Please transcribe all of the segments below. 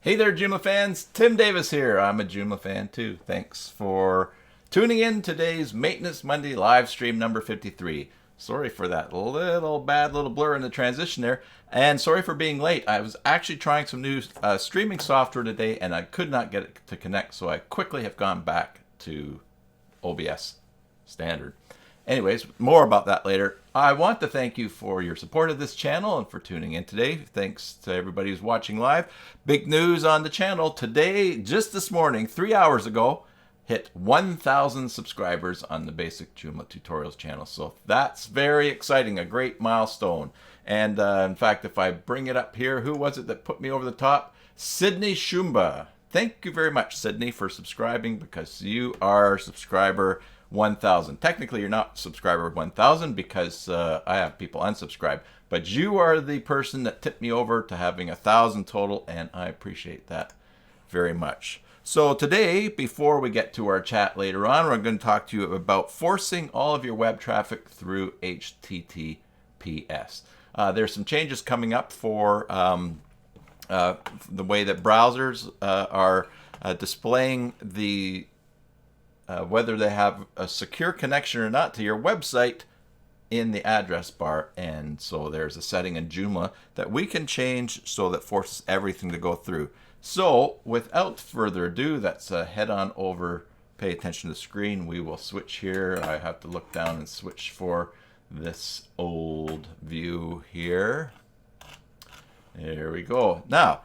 Hey there, Joomla fans. Tim Davis here. I'm a Joomla fan too. Thanks for tuning in today's Maintenance Monday live stream number 53. Sorry for that little blur in the transition there, and sorry for being late. I was actually trying some new streaming software today, and I could not get it to connect, so I quickly have gone back to OBS standard. Anyways, more about that later. I want to thank you for your support of this channel and for tuning in today. Thanks to everybody who's watching live. Big news on the channel today, just this morning, 3 hours ago, hit 1,000 subscribers on the Basic Joomla Tutorials channel. So that's very exciting, a great milestone. And in fact, if I bring it up here, who was it that put me over the top? Sydney Shumba. Thank you very much, Sydney, for subscribing, because you are subscriber 1,000. Technically, you're not subscriber 1,000 because I have people unsubscribe, but you are the person that tipped me over to having 1,000 total, and I appreciate that very much. So today, before we get to our chat later on, we're going to talk to you about forcing all of your web traffic through HTTPS. There's some changes coming up for the way that browsers are displaying the whether they have a secure connection or not to your website in the address bar. And so there's a setting in Joomla that we can change so that forces everything to go through. So without further ado, let's head on over, pay attention to the screen. We will switch here. I have to look down and switch for this old view here. There we go. Now,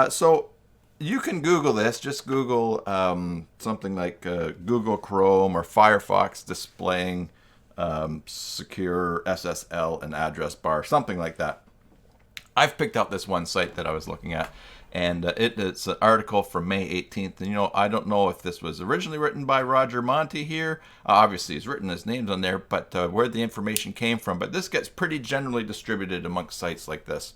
so you can Google this. Just Google something like Google Chrome or Firefox displaying secure SSL and address bar, something like that. I've picked out this one site that I was looking at, and it's an article from May 18th. And, you know, I don't know if this was originally written by Roger Monti here. Obviously, he's written his names on there, but where the information came from. But this gets pretty generally distributed amongst sites like this.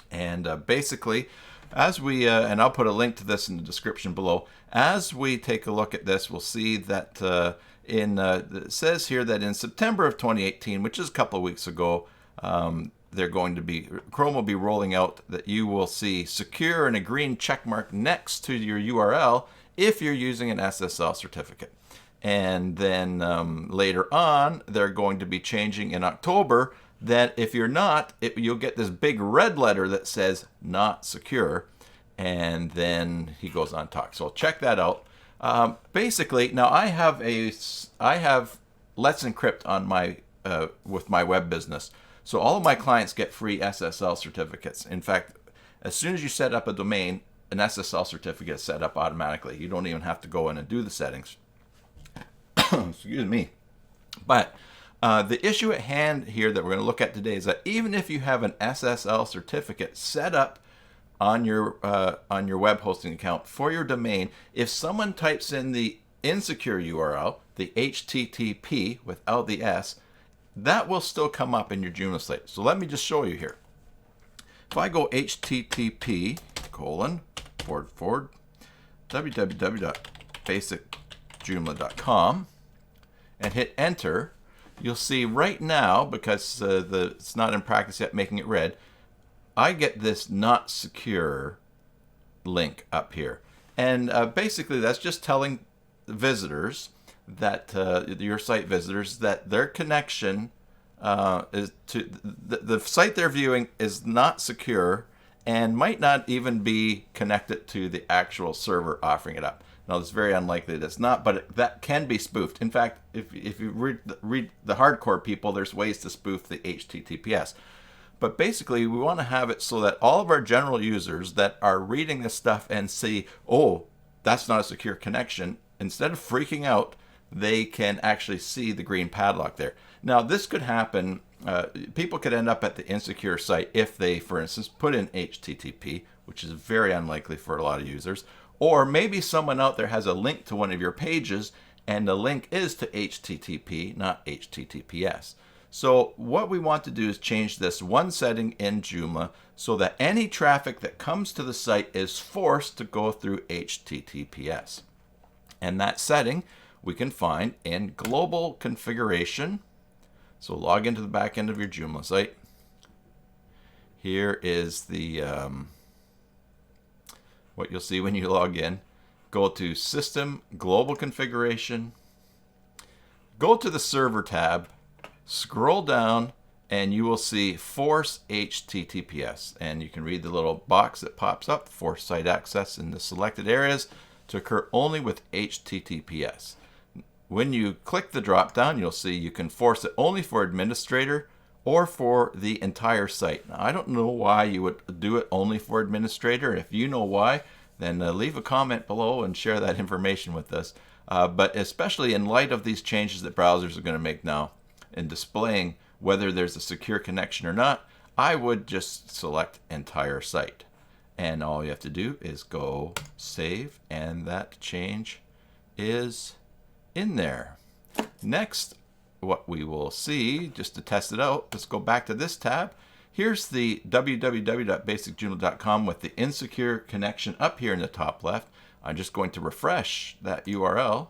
And basically, as we, and I'll put a link to this in the description below, as we take a look at this, we'll see that it says here that in September of 2018, which is a couple of weeks ago, Chrome will be rolling out that you will see secure and a green check mark next to your URL if you're using an SSL certificate. And then later on, they're going to be changing in October that if you're not, you'll get this big red letter that says not secure. And then he goes on to talk. So check that out. Basically, now I have Let's Encrypt on my with my web business. So all of my clients get free SSL certificates. In fact, as soon as you set up a domain, an SSL certificate is set up automatically. You don't even have to go in and do the settings. Excuse me. But the issue at hand here that we're going to look at today is that even if you have an SSL certificate set up on your web hosting account for your domain, if someone types in the insecure URL, the HTTP without the S, that will still come up in your Joomla site. So let me just show you here. If I go http://www.basicjoomla.com and hit enter, you'll see right now, because it's not in practice yet making it red, I get this not secure link up here. And basically that's just telling visitors that, your site visitors, that their connection is to the site they're viewing is not secure and might not even be connected to the actual server offering it up. Now, it's very unlikely that it's not, but that can be spoofed. In fact, if you read the hardcore people, there's ways to spoof the HTTPS. But basically, we want to have it so that all of our general users that are reading this stuff and see, oh, that's not a secure connection, instead of freaking out, they can actually see the green padlock there. Now, this could happen. People could end up at the insecure site if they, for instance, put in HTTP, which is very unlikely for a lot of users. Or maybe someone out there has a link to one of your pages, and the link is to HTTP, not HTTPS. So what we want to do is change this one setting in Joomla so that any traffic that comes to the site is forced to go through HTTPS. And that setting we can find in global configuration. So log into the back end of your Joomla site. Here is the what you'll see when you log in, go to System Global Configuration, go to the Server tab, scroll down, and you will see Force HTTPS. And you can read the little box that pops up, force site access in the selected areas to occur only with HTTPS. When you click the drop down, you'll see you can force it only for administrator or for the entire site. Now, I don't know why you would do it only for administrator. If you know why, then leave a comment below and share that information with us. But especially in light of these changes that browsers are going to make now in displaying whether there's a secure connection or not, I would just select entire site. And all you have to do is go save, and that change is in there. Next, what we will see, just to test it out, let's go back to this tab. Here's the www.basicjoomla.com with the insecure connection up here in the top left. I'm just going to refresh that URL,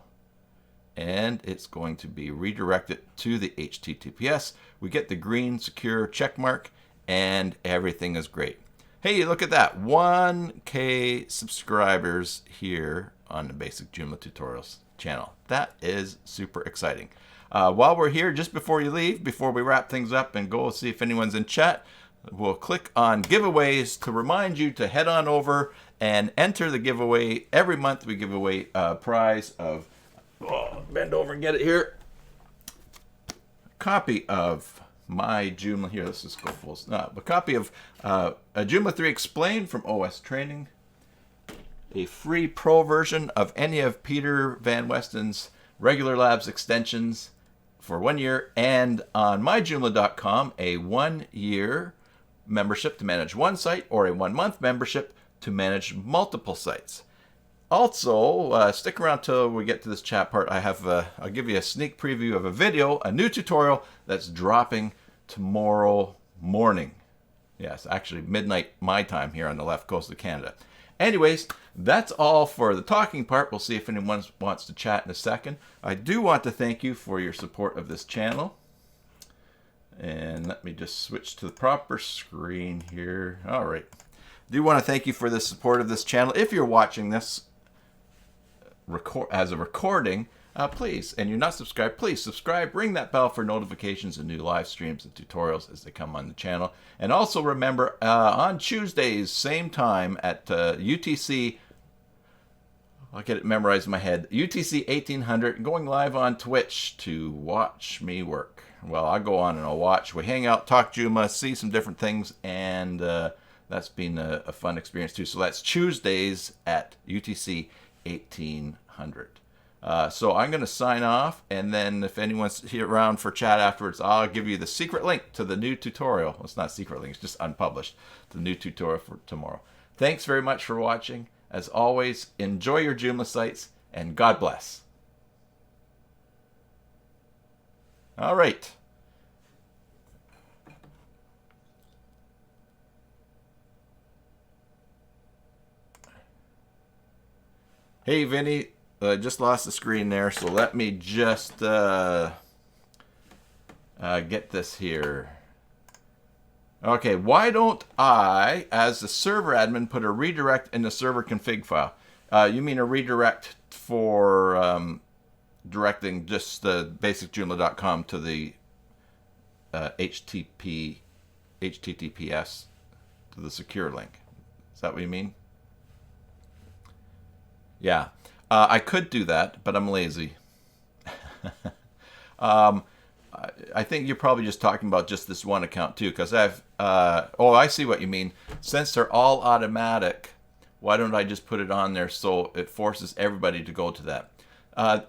and it's going to be redirected to the HTTPS. We get the green secure check mark, and everything is great. Hey, look at that, 1K subscribers here on the Basic Joomla Tutorials channel. That is super exciting. While we're here, just before you leave, before we wrap things up and go see if anyone's in chat, we'll click on giveaways to remind you to head on over and enter the giveaway. Every month we give away a prize of, bend over and get it here, a copy of my Joomla, here, let's just go full, a copy of a Joomla 3 Explained from OS Training, a free pro version of any of Peter Van Westen's Regular Labs extensions for 1 year, and on myjoomla.com, a 1-year membership to manage one site or a 1-month membership to manage multiple sites. Also, stick around till we get to this chat part. I'll give you a sneak preview of a video, a new tutorial that's dropping tomorrow morning. Yes, actually midnight my time here on the left coast of Canada. Anyways, that's all for the talking part. We'll see if anyone wants to chat in a second. I do want to thank you for your support of this channel. And let me just switch to the proper screen here. All right. I do want to thank you for the support of this channel. If you're watching this as a recording, please, and you're not subscribed, please subscribe, ring that bell for notifications of new live streams and tutorials as they come on the channel. And also remember, on Tuesdays, same time at UTC, I'll get it memorized in my head, UTC 1800, going live on Twitch to watch me work. Well, I go on and I'll watch. We hang out, talk Joomla, see some different things, and that's been a fun experience too. So that's Tuesdays at UTC 1800. So I'm going to sign off, and then if anyone's here around for chat afterwards, I'll give you the secret link to the new tutorial. Well, it's not a secret link, it's just unpublished. The new tutorial for tomorrow. Thanks very much for watching. As always, enjoy your Joomla sites, and God bless. All right. Hey, Vinny. Just lost the screen there, so let me just get this here. Okay, why don't I, as the server admin, put a redirect in the server config file? You mean a redirect for directing just the basicjoomla.com to the HTTPS, to the secure link. Is that what you mean? Yeah. I could do that, but I'm lazy. I think you're probably just talking about just this one account too, because I've, oh, I see what you mean. Since they're all automatic, why don't I just put it on there so it forces everybody to go to that?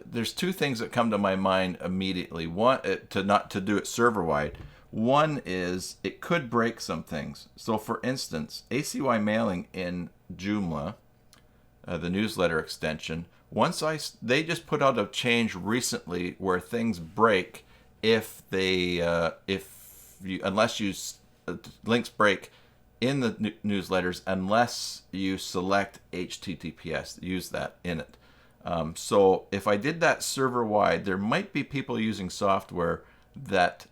There's two things that come to my mind immediately. One, to do it server-wide. One is it could break some things. So for instance, ACY mailing in Joomla, the newsletter extension, they just put out a change recently where things break if links break in the newsletters unless you select HTTPS, use that in it. So if I did that server wide, there might be people using software that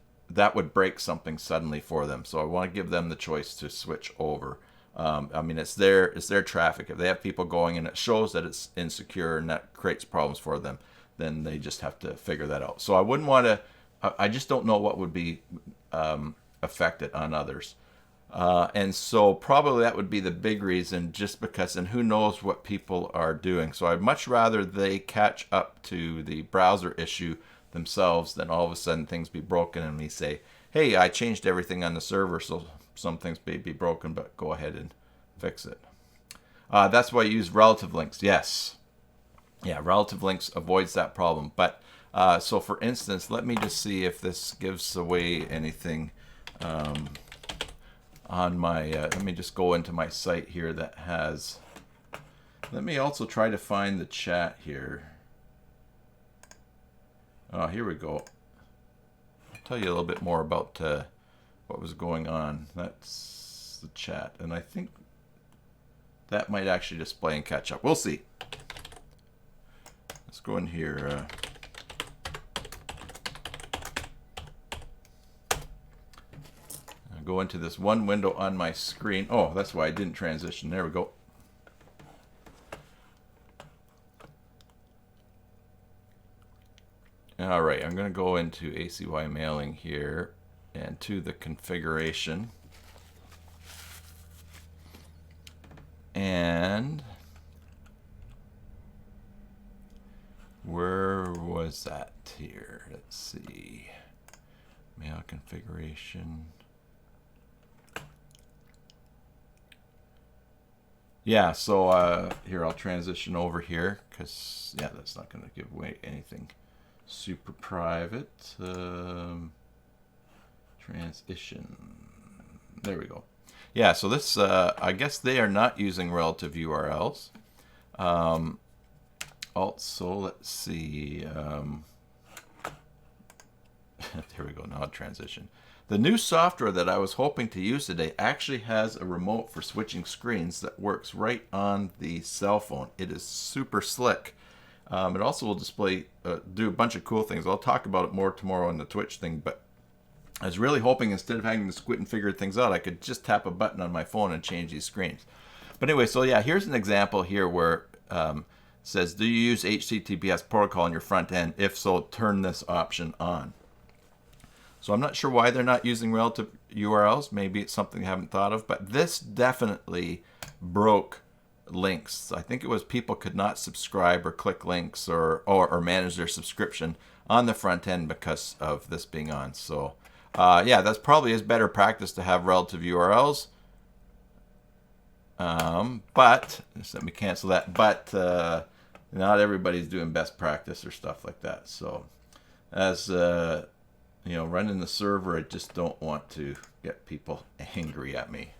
would break something suddenly for them. So I want to give them the choice to switch over. I mean, it's their traffic. If they have people going and it shows that it's insecure and that creates problems for them, then they just have to figure that out. So I wouldn't want to. I just don't know what would be affected on others. And so probably that would be the big reason, just because, and who knows what people are doing. So I'd much rather they catch up to the browser issue themselves than all of a sudden things be broken and me say, hey, I changed everything on the server, so some things may be broken, but go ahead and fix it. That's why I use relative links. Yes. Yeah, relative links avoids that problem. But so for instance, let me just see if this gives away anything. On my, let me just go into my site here that has, let me also try to find the chat here. Oh, here we go. I'll tell you a little bit more about what was going on. That's the chat, and I think that might actually display and catch up. We'll see. Let's go in here. Go into this one window on my screen. Oh, that's why I didn't transition. There we go. All right, I'm going to go into ACY mailing here and to the configuration. And where was that here? Let's see. Mail configuration. Yeah, so here I'll transition over here because, yeah, that's not going to give away anything super private. Transition. There we go. Yeah, so this, I guess they are not using relative URLs. Also, let's see. There we go, now I'll transition. The new software that I was hoping to use today actually has a remote for switching screens that works right on the cell phone. It is super slick. It also will display, do a bunch of cool things. I'll talk about it more tomorrow on the Twitch thing, but I was really hoping instead of having to squint and figure things out, I could just tap a button on my phone and change these screens. But anyway, so yeah, here's an example here where it says, do you use HTTPS protocol on your front end? If so, turn this option on. So I'm not sure why they're not using relative URLs. Maybe it's something I haven't thought of, but this definitely broke links. I think it was people could not subscribe or click links or manage their subscription on the front end because of this being on. So yeah, that's probably is better practice to have relative URLs. But just let me cancel that. But not everybody's doing best practice or stuff like that. So as you know, running the server, I just don't want to get people angry at me.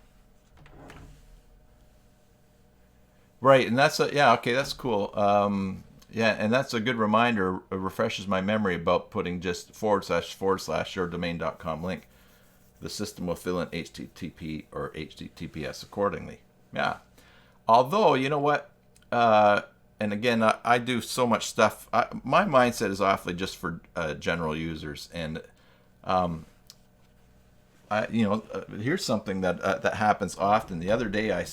Right, and that's yeah, okay, that's cool. Yeah, and that's a good reminder. It refreshes my memory about putting just / your domain.com link. The system will fill in HTTP or HTTPS accordingly. Yeah. Although, you know what? And again, I do so much stuff. My mindset is awfully just for general users. And here's something that that happens often. The other day,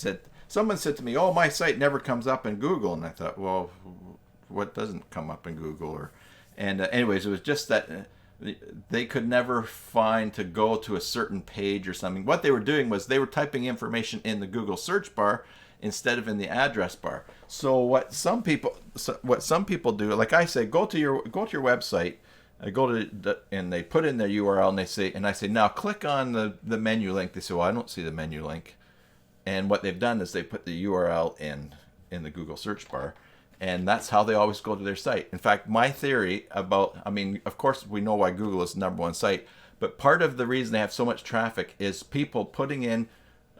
someone said to me, "Oh, my site never comes up in Google," and I thought, well, what doesn't come up in Google? Anyways, it was just that they could never find to go to a certain page or something. What they were doing was they were typing information in the Google search bar instead of in the address bar. So what some people do, like I say, go to your website, and they put in their URL, and I say now click on the menu link. They say, well, I don't see the menu link. And what they've done is they put the URL in the Google search bar, and that's how they always go to their site. In fact, my theory about, I mean, of course we know why Google is the #1 site, but part of the reason they have so much traffic is people putting in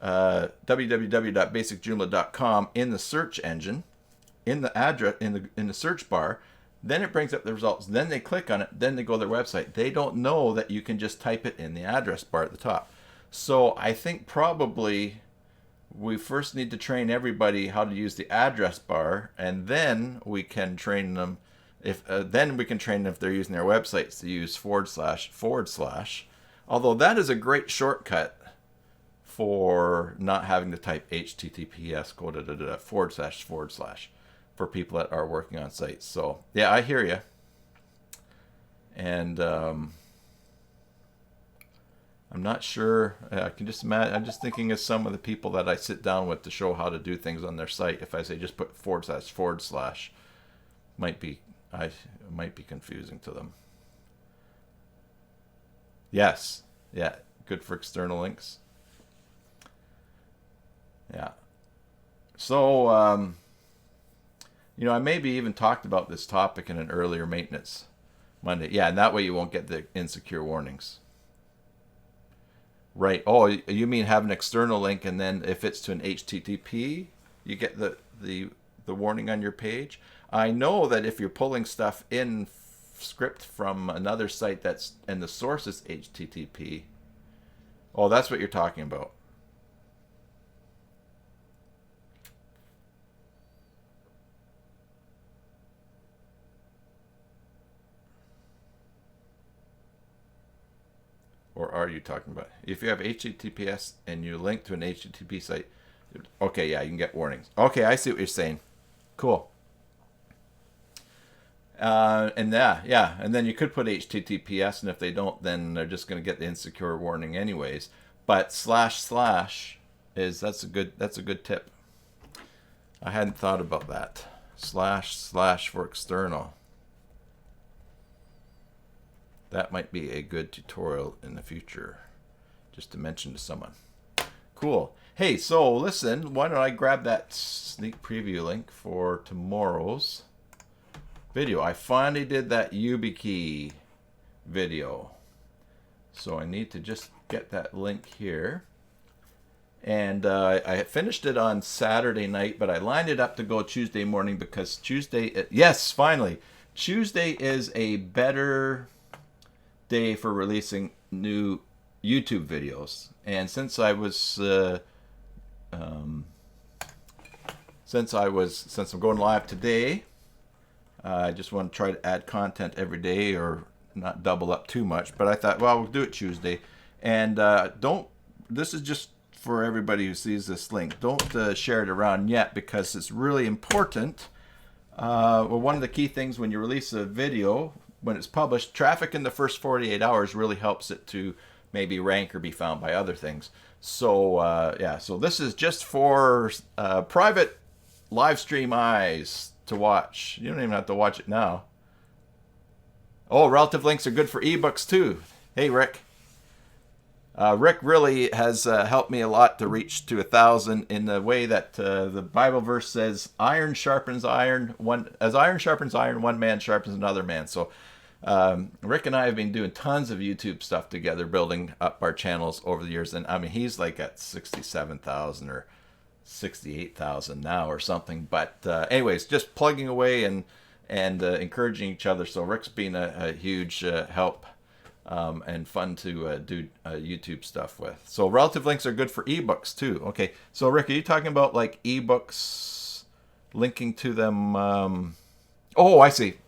www.basicjoomla.com in the search engine, in the address, in the search bar. Then it brings up the results. Then they click on it. Then they go to their website. They don't know that you can just type it in the address bar at the top. So I think probably we first need to train everybody how to use the address bar, and then we can train them if they're using their websites to use //. Although that is a great shortcut for not having to type HTTPS // for people that are working on sites. So yeah, I hear you. And I'm not sure. I can just imagine. I'm just thinking of some of the people that I sit down with to show how to do things on their site. If I say just put // might be confusing to them. Yes. Yeah. Good for external links. Yeah. So, I maybe even talked about this topic in an earlier maintenance Monday. Yeah, and that way you won't get the insecure warnings. Right. Oh, you mean have an external link, and then if it's to an HTTP, you get the warning on your page? I know that if you're pulling stuff in script from another site and the source is HTTP. Oh, that's what you're talking about. Or are you talking about if you have HTTPS and you link to an HTTP site? Okay, yeah, you can get warnings. Okay, I see what you're saying. Cool. And then you could put HTTPS, and if they don't, then they're just going to get the insecure warning anyways. But // that's a good tip. I hadn't thought about that. // for external. That might be a good tutorial in the future, just to mention to someone. Cool. Hey, so listen, why don't I grab that sneak preview link for tomorrow's video. I finally did that YubiKey video. So I need to just get that link here. And I finished it on Saturday night, but I lined it up to go Tuesday morning because yes, finally. Tuesday is a better day for releasing new YouTube videos. And since I'm going live today, I just want to try to add content every day or not double up too much. But I thought, well, we'll do it Tuesday. And this is just for everybody who sees this link. Don't share it around yet because it's really important. One of the key things when you release a video, when it's published, traffic in the first 48 hours really helps it to maybe rank or be found by other things. So so this is just for private live stream eyes to watch. You don't even have to watch it now. Oh, relative links are good for ebooks too. Hey, Rick. Rick really has helped me a lot to reach to 1,000 in the way that the Bible verse says, iron sharpens iron. As iron sharpens iron, one man sharpens another man. So Rick and I have been doing tons of YouTube stuff together, building up our channels over the years. And I mean, he's like at 67,000 or 68,000 now or something. But anyways, just plugging away and encouraging each other. So Rick's been a huge help. And fun to do YouTube stuff with. So relative links are good for ebooks too. Okay, so Rick, are you talking about like ebooks, linking to them? Oh, I see.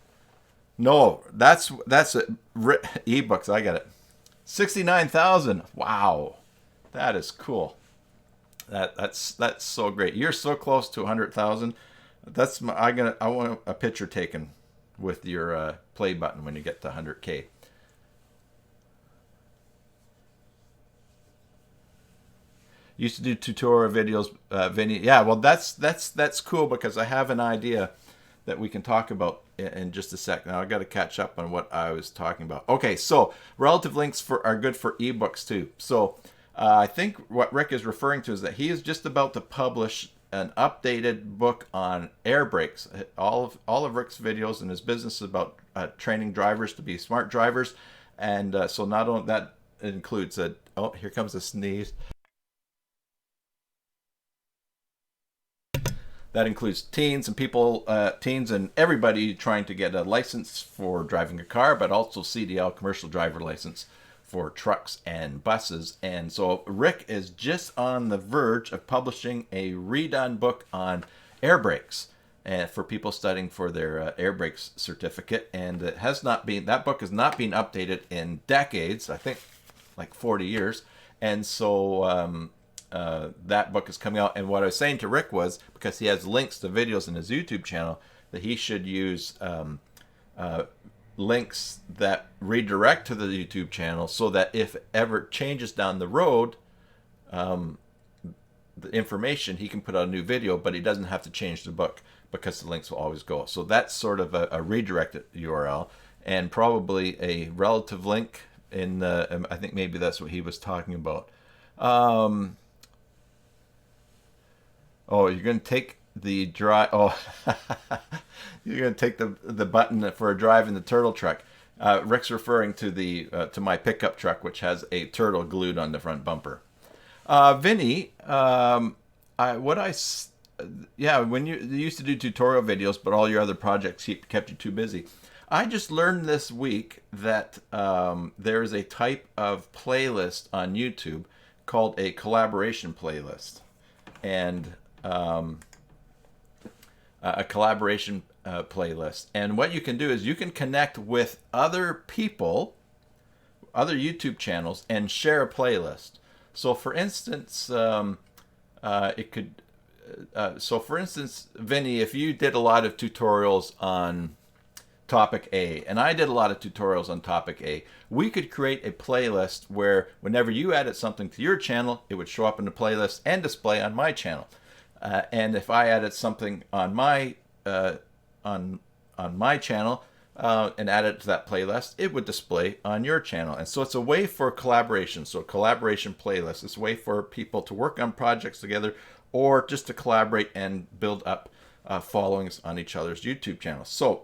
No, that's ebooks. I get it. 69,000. Wow, that is cool. That's so great. You're so close to 100,000. I want a picture taken with your play button when you get to 100K. Used to do tutorial videos, Vinny. Yeah, well, that's cool because I have an idea that we can talk about in just a sec. Now I got to catch up on what I was talking about. Okay, so relative links are good for ebooks too. So I think what Rick is referring to is that he is just about to publish an updated book on air brakes. All of Rick's videos and his business is about training drivers to be smart drivers, and so not only that includes oh, here comes a sneeze. That includes teens and everybody trying to get a license for driving a car, but also CDL, commercial driver license, for trucks and buses. And so Rick is just on the verge of publishing a redone book on air brakes for people studying for their air brakes certificate. And that book has not been updated in decades, I think like 40 years. And so that book is coming out. And what I was saying to Rick was, because he has links to videos in his YouTube channel, that he should use links that redirect to the YouTube channel, so that if ever changes down the road, the information, he can put out a new video, but he doesn't have to change the book because the links will always go. So that's sort of a redirected URL, and probably a relative link in the, I think maybe that's what he was talking about. Oh, you're going to take the drive. Oh, you're going to take the button for a drive in the turtle truck. Rick's referring to the to my pickup truck, which has a turtle glued on the front bumper. Vinny, yeah, when you used to do tutorial videos, but all your other projects kept you too busy. I just learned this week that there is a type of playlist on YouTube called a collaboration playlist, and a collaboration playlist. And what you can do is you can connect with other people, other YouTube channels, and share a playlist. So, for instance, it could. So, for instance, Vinny, if you did a lot of tutorials on topic A, and I did a lot of tutorials on topic A, we could create a playlist where whenever you added something to your channel, it would show up in the playlist and display on my channel. And if I added something on my channel and added it to that playlist, it would display on your channel. And so it's a way for collaboration. So collaboration playlist is a way for people to work on projects together, or just to collaborate and build up followings on each other's YouTube channels. So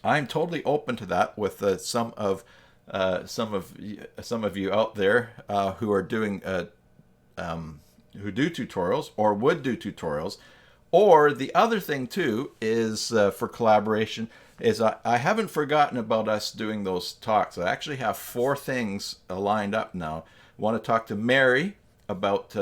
I'm totally open to that with some of you out there who are doing who do tutorials or would do tutorials. Or the other thing too is for collaboration is I haven't forgotten about us doing those talks. I actually have 4 things lined up now. I want to talk to Mary about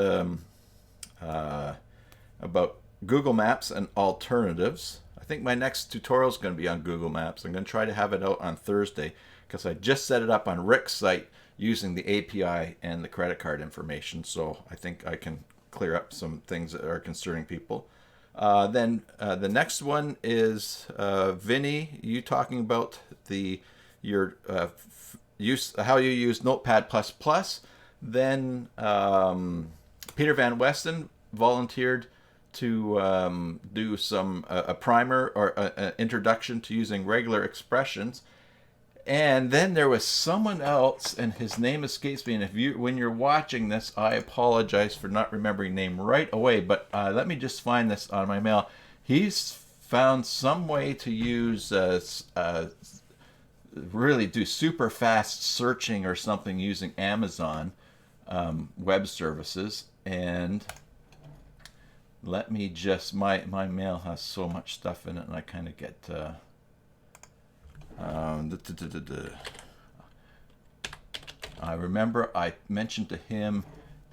Google Maps and alternatives. I think my next tutorial is going to be on Google Maps. I'm going to try to have it out on Thursday because I just set it up on Rick's site using the API and the credit card information. So I think I can clear up some things that are concerning people. Then the next one is Vinny, you talking about your use, how you use Notepad++. Then Peter Van Westen volunteered to do some a primer or an introduction to using regular expressions. And then there was someone else, and his name escapes me. And when you're watching this, I apologize for not remembering name right away. But let me just find this on my mail. He's found some way to use really do super fast searching or something using Amazon web services. And let me just my mail has so much stuff in it, and I kind of get. I remember I mentioned to him,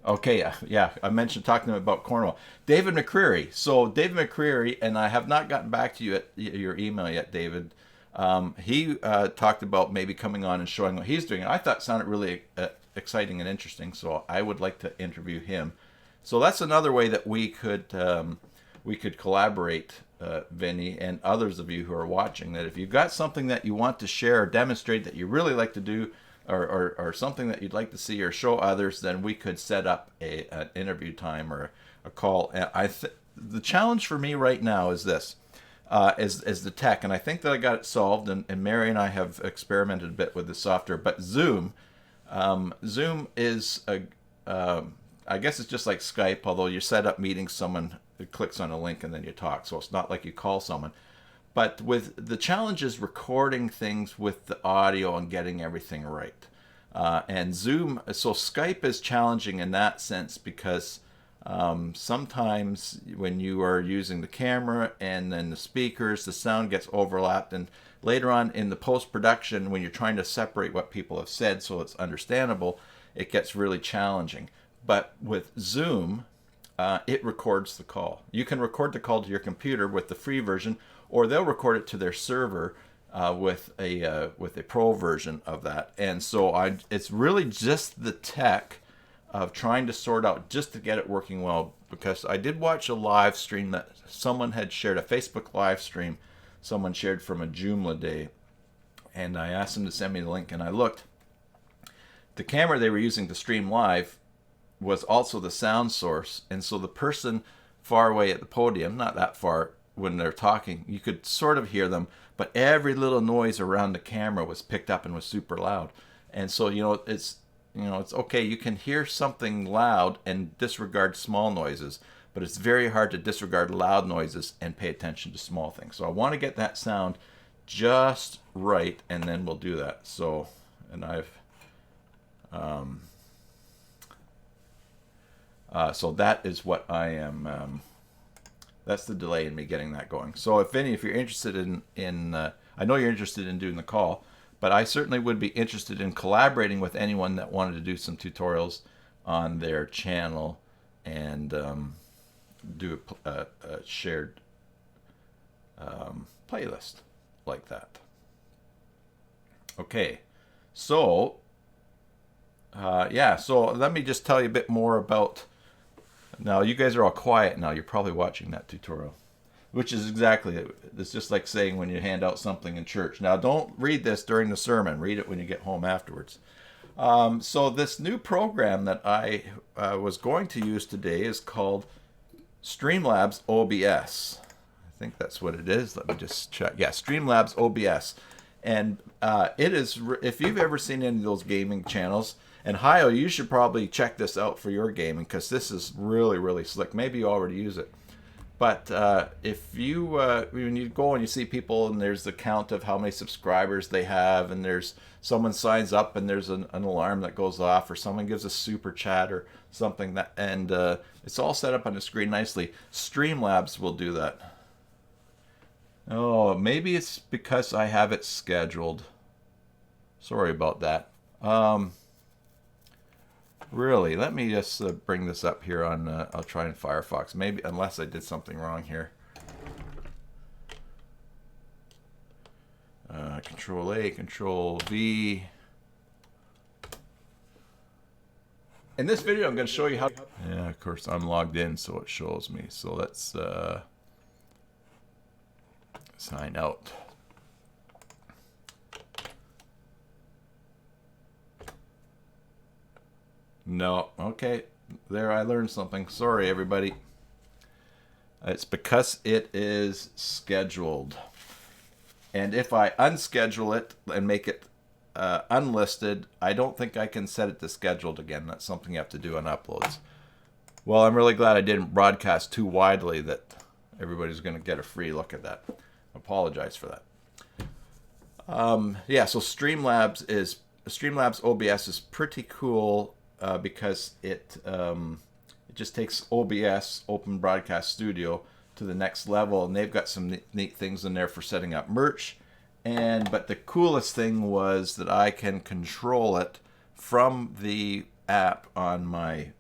okay, yeah, I mentioned talking to him about Cornwall. David McCreary. So David McCreary, and I have not gotten back to you at your email yet, David. He talked about maybe coming on and showing what he's doing. And I thought it sounded really exciting and interesting, so I would like to interview him. So that's another way that we could collaborate, Vinny, and others of you who are watching, that if you've got something that you want to share or demonstrate that you really like to do, or something that you'd like to see or show others, then we could set up an interview time or a call. The challenge for me right now is this, is the tech, and I think that I got it solved, and Mary and I have experimented a bit with the software, but Zoom is I guess it's just like Skype, although you set up meetings, someone clicks on a link and then you talk. So it's not like you call someone. But with the challenge is recording things with the audio and getting everything right. And Zoom, so Skype is challenging in that sense because sometimes when you are using the camera and then the speakers, the sound gets overlapped. And later on in the post-production, when you're trying to separate what people have said so it's understandable, it gets really challenging. But with Zoom, it records the call. You can record the call to your computer with the free version, or they'll record it to their server with a pro version of that. And so it's really just the tech of trying to sort out just to get it working well, because I did watch a live stream that someone had shared, a Facebook live stream someone shared from a Joomla day, and I asked them to send me the link, and I looked. The camera they were using to stream live was also the sound source, and so the person far away at the podium, not that far, when they're talking, you could sort of hear them, but every little noise around the camera was picked up and was super loud. And so, it's okay, you can hear something loud and disregard small noises, but it's very hard to disregard loud noises and pay attention to small things. So I want to get that sound just right, and then we'll do that. So, and so that is what I am, that's the delay in me getting that going. So if you're interested in I know you're interested in doing the call, but I certainly would be interested in collaborating with anyone that wanted to do some tutorials on their channel and do a shared playlist like that. Okay, so so let me just tell you a bit more about. Now, you guys are all quiet now. You're probably watching that tutorial, which is exactly it. It's just like saying when you hand out something in church. Now, don't read this during the sermon. Read it when you get home afterwards. So this new program that I was going to use today is called Streamlabs OBS. I think that's what it is. Let me just check. Yeah, Streamlabs OBS. And it is, if you've ever seen any of those gaming channels, and Hio, you should probably check this out for your gaming, because this is really, really slick. Maybe you already use it. But if you, when you go and you see people and there's the count of how many subscribers they have, and there's someone signs up and there's an alarm that goes off, or someone gives a super chat or something, that, and it's all set up on the screen nicely. Streamlabs will do that. Oh, maybe it's because I have it scheduled. Sorry about that. Really, let me just bring this up here on, I'll try in Firefox. Maybe, unless I did something wrong here. Control A, Control V. In this video, I'm going to show you how. Yeah, of course, I'm logged in, so it shows me. So let's sign out. No, okay, there I learned something. Sorry, everybody. It's because it is scheduled. And if I unschedule it and make it unlisted, I don't think I can set it to scheduled again. That's something you have to do on uploads. Well, I'm really glad I didn't broadcast too widely that everybody's going to get a free look at that. Apologize for that. Yeah, so Streamlabs OBS is pretty cool. Because it just takes OBS, Open Broadcast Studio, to the next level, and they've got some neat things in there for setting up merch. But the coolest thing was that I can control it from the app on my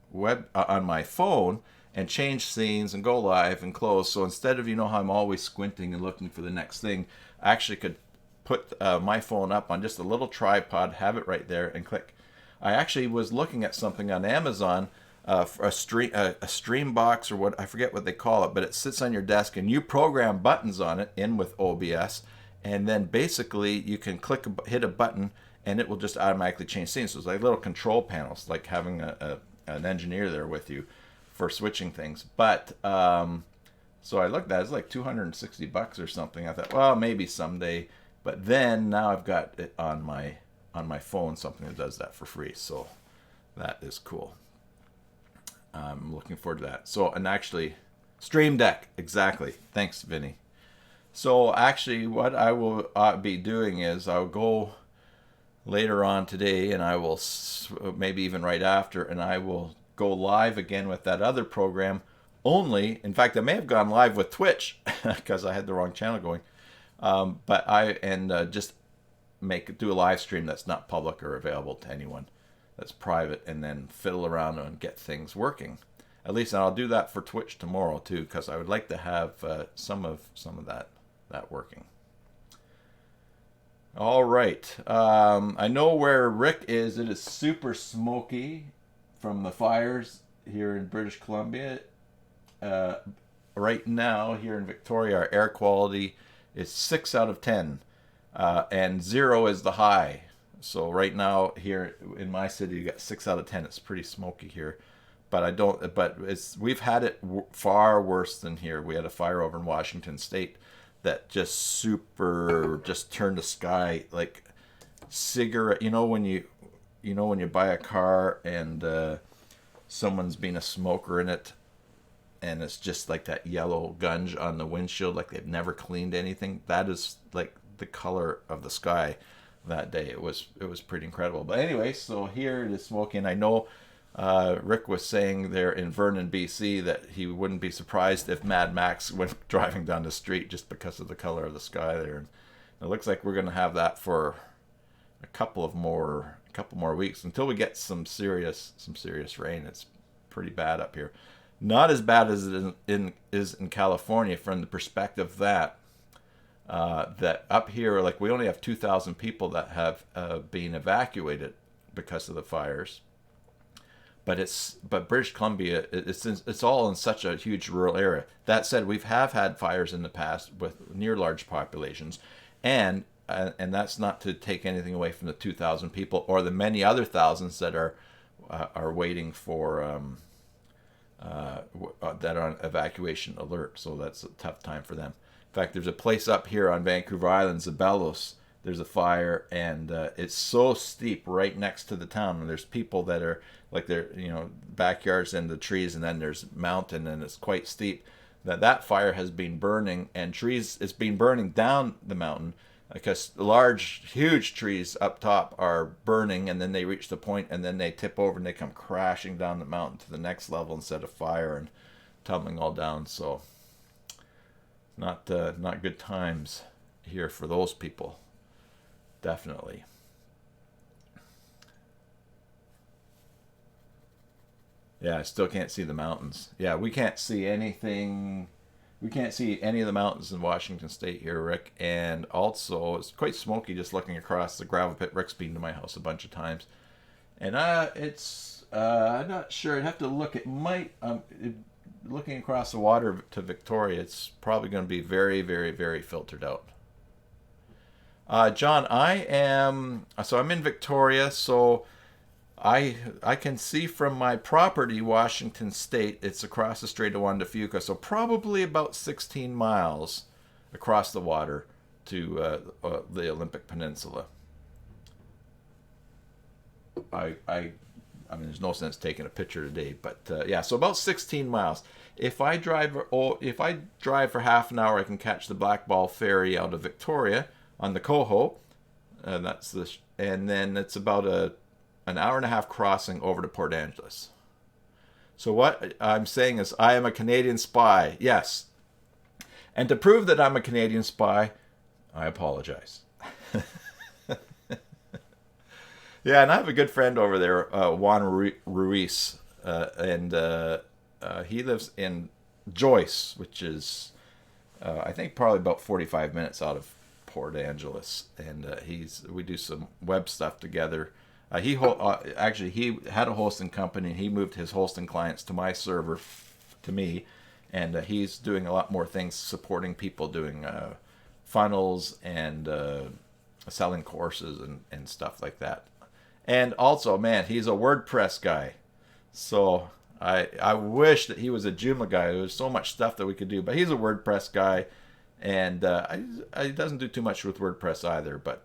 on my phone and change scenes and go live and close. So instead of, how I'm always squinting and looking for the next thing, I actually could put my phone up on just a little tripod, have it right there, and click. I actually was looking at something on Amazon, for a stream box, or what, I forget what they call it, but it sits on your desk and you program buttons on it in with OBS, and then basically you can hit a button and it will just automatically change scenes. So it's like little control panels, like having an engineer there with you for switching things. But so I looked at it, it's like $260 or something. I thought, well, maybe someday. But then now I've got it on my phone, something that does that for free. So that is cool. I'm looking forward to that. So, and actually, Stream Deck, exactly. Thanks, Vinny. So actually, what I will be doing is I'll go later on today, and I will, maybe even right after, and I will go live again with that other program. Only, in fact, I may have gone live with Twitch because I had the wrong channel going. But just do a live stream that's not public or available to anyone, that's private, and then fiddle around and get things working. At least I'll do that for Twitch tomorrow too, because I would like to have some of that working. All right, I know where Rick is. It is super smoky from the fires here in British Columbia. Uh, right now, here in Victoria, our air quality is 6 out of 10, and 0 is the high. So right now here in my city, you got 6 out of 10. It's pretty smoky here, but I don't. But we've had it far worse than here. We had a fire over in Washington State that just turned the sky like cigarette. When you buy a car and someone's been a smoker in it, and it's just like that yellow gunge on the windshield, like they've never cleaned anything. That is like the color of the sky that day. It was pretty incredible. But anyway, so here it is smoking. I know Rick was saying there in Vernon, BC, that he wouldn't be surprised if Mad Max went driving down the street just because of the color of the sky there. And it looks like we're going to have that for a couple more weeks until we get some serious rain. It's pretty bad up here. Not as bad as it is in California, from the perspective that that up here, like, we only have 2,000 people that have been evacuated because of the fires. But British Columbia, it's all in such a huge rural area. That said, we've had fires in the past with near large populations, and that's not to take anything away from the 2,000 people or the many other thousands that are waiting for that are on evacuation alert. So that's a tough time for them. In fact, there's a place up here on Vancouver Island, Zabelos. There's a fire, and it's so steep right next to the town. And there's people that are like, they're backyards in the trees, and then there's mountain, and it's quite steep. That fire has been burning, and it's been burning down the mountain, because huge trees up top are burning, and then they reach the point, and then they tip over and they come crashing down the mountain to the next level and set a fire and tumbling all down. So not good times here for those people, definitely. Yeah, I still can't see the mountains. Yeah, we can't see anything. We can't see any of the mountains in Washington State here, Rick. And also, it's quite smoky just looking across the gravel pit. Rick's been to my house a bunch of times. And I'm not sure. I'd have to look. It might, looking across the water to Victoria, it's probably going to be very, very, very filtered out. John, I'm in Victoria, so I can see from my property, Washington State, it's across the Strait of Juan de Fuca, so probably about 16 miles across the water to the Olympic Peninsula. I mean, there's no sense taking a picture today, but yeah, so about 16 miles. If I drive for half an hour, I can catch the Black Ball Ferry out of Victoria on the Coho, and then it's about an hour and a half crossing over to Port Angeles. So what I'm saying is, I am a Canadian spy, yes. And to prove that I'm a Canadian spy, I apologize. Yeah, and I have a good friend over there, Juan Ruiz, and he lives in Joyce, which is, I think, probably about 45 minutes out of Port Angeles, and we do some web stuff together. Actually, he had a hosting company, and he moved his hosting clients to my server, to me, and he's doing a lot more things, supporting people doing funnels and selling courses and stuff like that. And also, man, he's a WordPress guy. So I wish that he was a Joomla guy. There's so much stuff that we could do, but he's a WordPress guy, and he doesn't do too much with WordPress either. But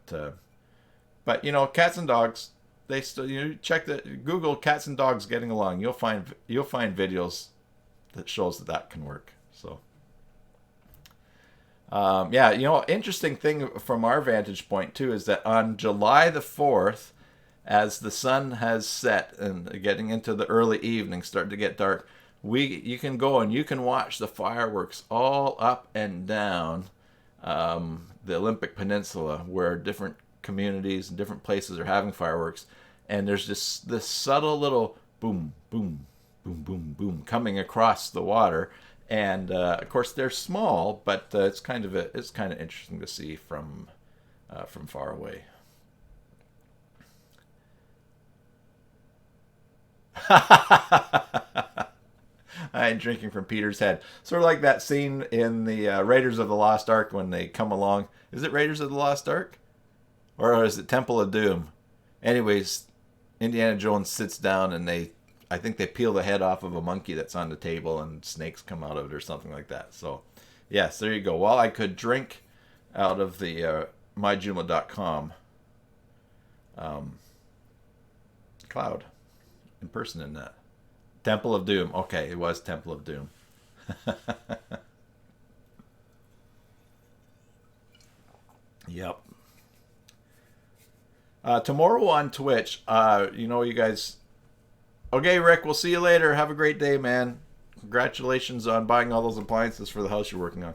cats and dogs. They still, check Google cats and dogs getting along. You'll find videos that shows that can work. So yeah, interesting thing from our vantage point too is that on July the 4th, as the sun has set and getting into the early evening, starting to get dark, you can go and you can watch the fireworks all up and down the Olympic Peninsula, where different communities and different places are having fireworks, and there's just this subtle little boom, boom, boom, boom, boom coming across the water, and of course they're small, but it's kind of interesting to see from far away. I ain't drinking from Peter's head. Sort of like that scene in the Raiders of the Lost Ark when they come along. Is it Raiders of the Lost Ark? Or is it Temple of Doom? Anyways, Indiana Jones sits down and I think they peel the head off of a monkey that's on the table and snakes come out of it or something like that. So, yes, there you go. Well, I could drink out of the myjoomla.com cloud in that. Temple of Doom. Okay, it was Temple of Doom. Yep. Tomorrow on Twitch, you guys. Okay, Rick, we'll see you later. Have a great day, man. Congratulations on buying all those appliances for the house you're working on.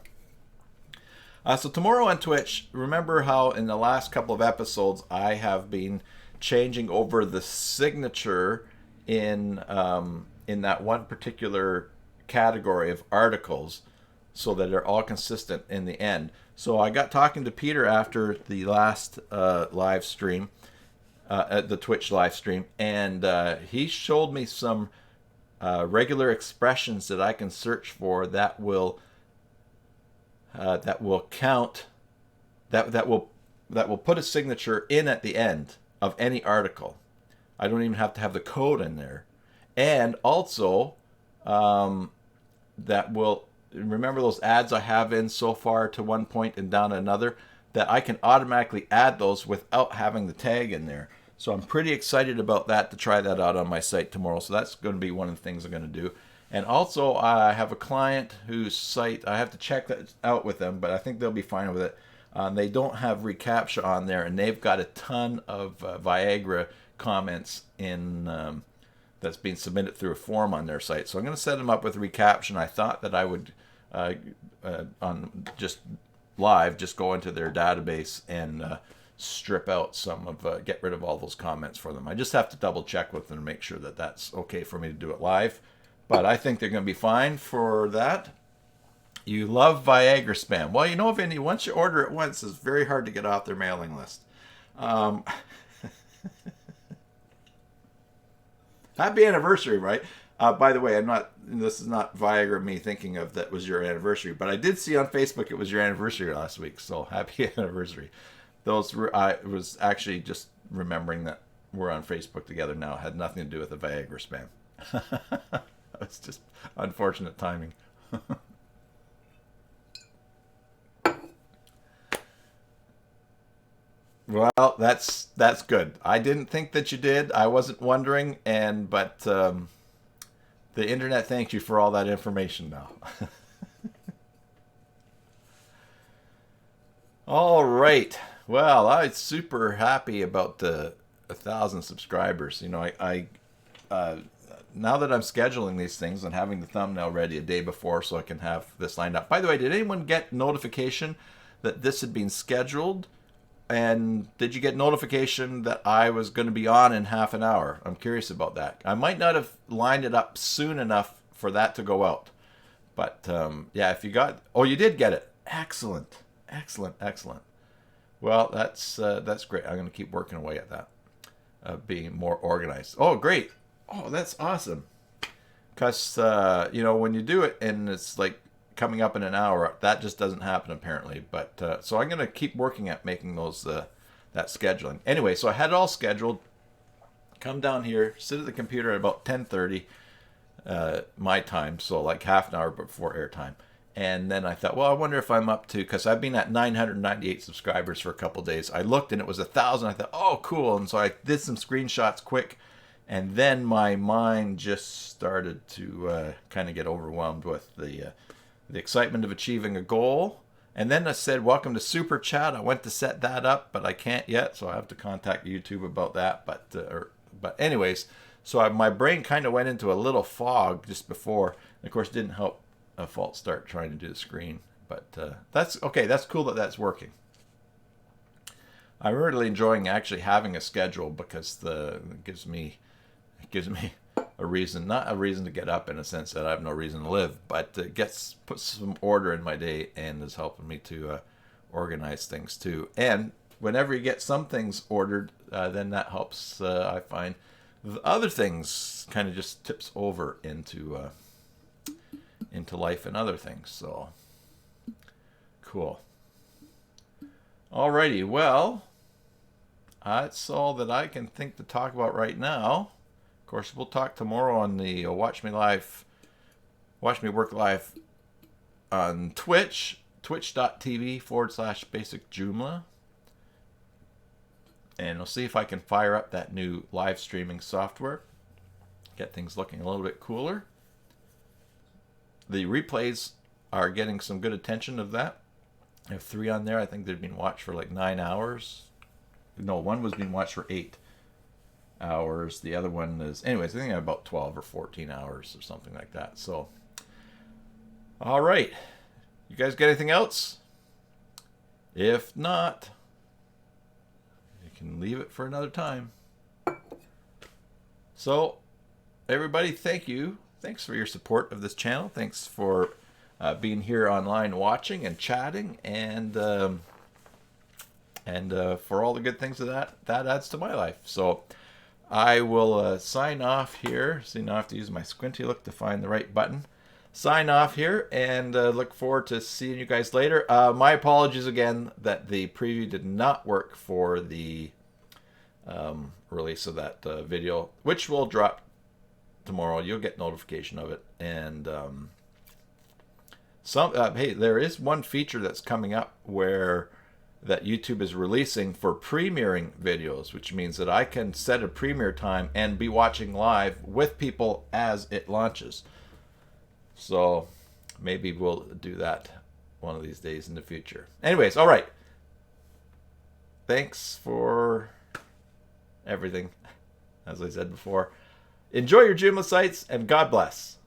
So tomorrow on Twitch, remember how in the last couple of episodes I have been changing over the signature in that one particular category of articles so that they're all consistent in the end. So I got talking to Peter after the last live stream, at the Twitch live stream, and he showed me some regular expressions that I can search for that will count, that will put a signature in at the end of any article. I don't even have to have the code in there, and also that will remember those ads I have in so far to one point and down another, that I can automatically add those without having the tag in there. So I'm pretty excited about that, to try that out on my site tomorrow. So that's going to be one of the things I'm going to do. And also I have a client whose site, I have to check that out with them, but I think they'll be fine with it. They don't have reCAPTCHA on there, and they've got a ton of Viagra comments in that's being submitted through a form on their site. So I'm going to set them up with reCAPTCHA, and I thought that I would on just live just go into their database and strip out some of get rid of all those comments for them. I just have to double check with them to make sure that that's okay for me to do it live, but I think they're going to be fine for that. You love Viagra spam. Well, Vinny, once you order it once, it's very hard to get off their mailing list. Happy anniversary, right? By the way, this is not Viagra me thinking of that was your anniversary, but I did see on Facebook it was your anniversary last week, so happy anniversary. I was actually just remembering that we're on Facebook together now. It had nothing to do with the Viagra spam. It's just unfortunate timing. Well, that's good. I didn't think that you did. I wasn't wondering, but the internet thanks you for all that information now. All right. Well, I'm super happy about the 1,000 subscribers. I now that I'm scheduling these things and having the thumbnail ready a day before so I can have this lined up. By the way, did anyone get notification that this had been scheduled? And did you get notification that I was going to be on in half an hour? I'm curious about that. I might not have lined it up soon enough for that to go out. But yeah, if you got... Oh, you did get it. Excellent. Excellent. Excellent. Well, that's great. I'm going to keep working away at that. Being more organized. Oh, great. Oh, that's awesome. Because, when you do it and it's like coming up in an hour, that just doesn't happen apparently. But so I'm going to keep working at making those that scheduling. Anyway, so I had it all scheduled. Come down here, sit at the computer at about 10:30 my time, so like half an hour before airtime. And then I thought, well, I wonder if I'm up to, because I've been at 998 subscribers for a couple days. I looked and it was 1,000. I thought, oh, cool. And so I did some screenshots quick. And then my mind just started to kind of get overwhelmed with the excitement of achieving a goal. And then I said, welcome to Super Chat. I went to set that up, but I can't yet. So I have to contact YouTube about that. But anyways, so my brain kind of went into a little fog just before. And of course, it didn't help a false start trying to do the screen. But that's okay. That's cool that that's working. I'm really enjoying actually having a schedule because it gives me a reason, not a reason to get up in a sense that I have no reason to live, but it puts some order in my day and is helping me to organize things too. And whenever you get some things ordered, then that helps, I find, the other things kind of just tips over into life and other things. So cool. Alrighty, well, that's all that I can think to talk about right now. Of course, we'll talk tomorrow on the Watch Me Work Live on Twitch, twitch.tv/basic Joomla. And we'll see if I can fire up that new live streaming software. Get things looking a little bit cooler. The replays are getting some good attention of that. I have 3 on there. I think they've been watched for like 9 hours. No, one was being watched for 8 hours. The other one is, anyways, I think about 12 or 14 hours or something like that. So, all right. You guys got anything else? If not, you can leave it for another time. So, everybody, thank you. Thanks for your support of this channel. Thanks for being here online watching and chatting, and for all the good things that adds to my life. So I will sign off here. See, now I have to use my squinty look to find the right button. Sign off here, and look forward to seeing you guys later. My apologies again that the preview did not work for the release of that video, which will drop tomorrow. You'll get notification of it. And hey, there is one feature that's coming up where that YouTube is releasing for premiering videos, which means that I can set a premiere time and be watching live with people as it launches. So maybe we'll do that one of these days in the future. Anyways, all right. Thanks for everything, as I said before. Enjoy your Joomla sites, and God bless.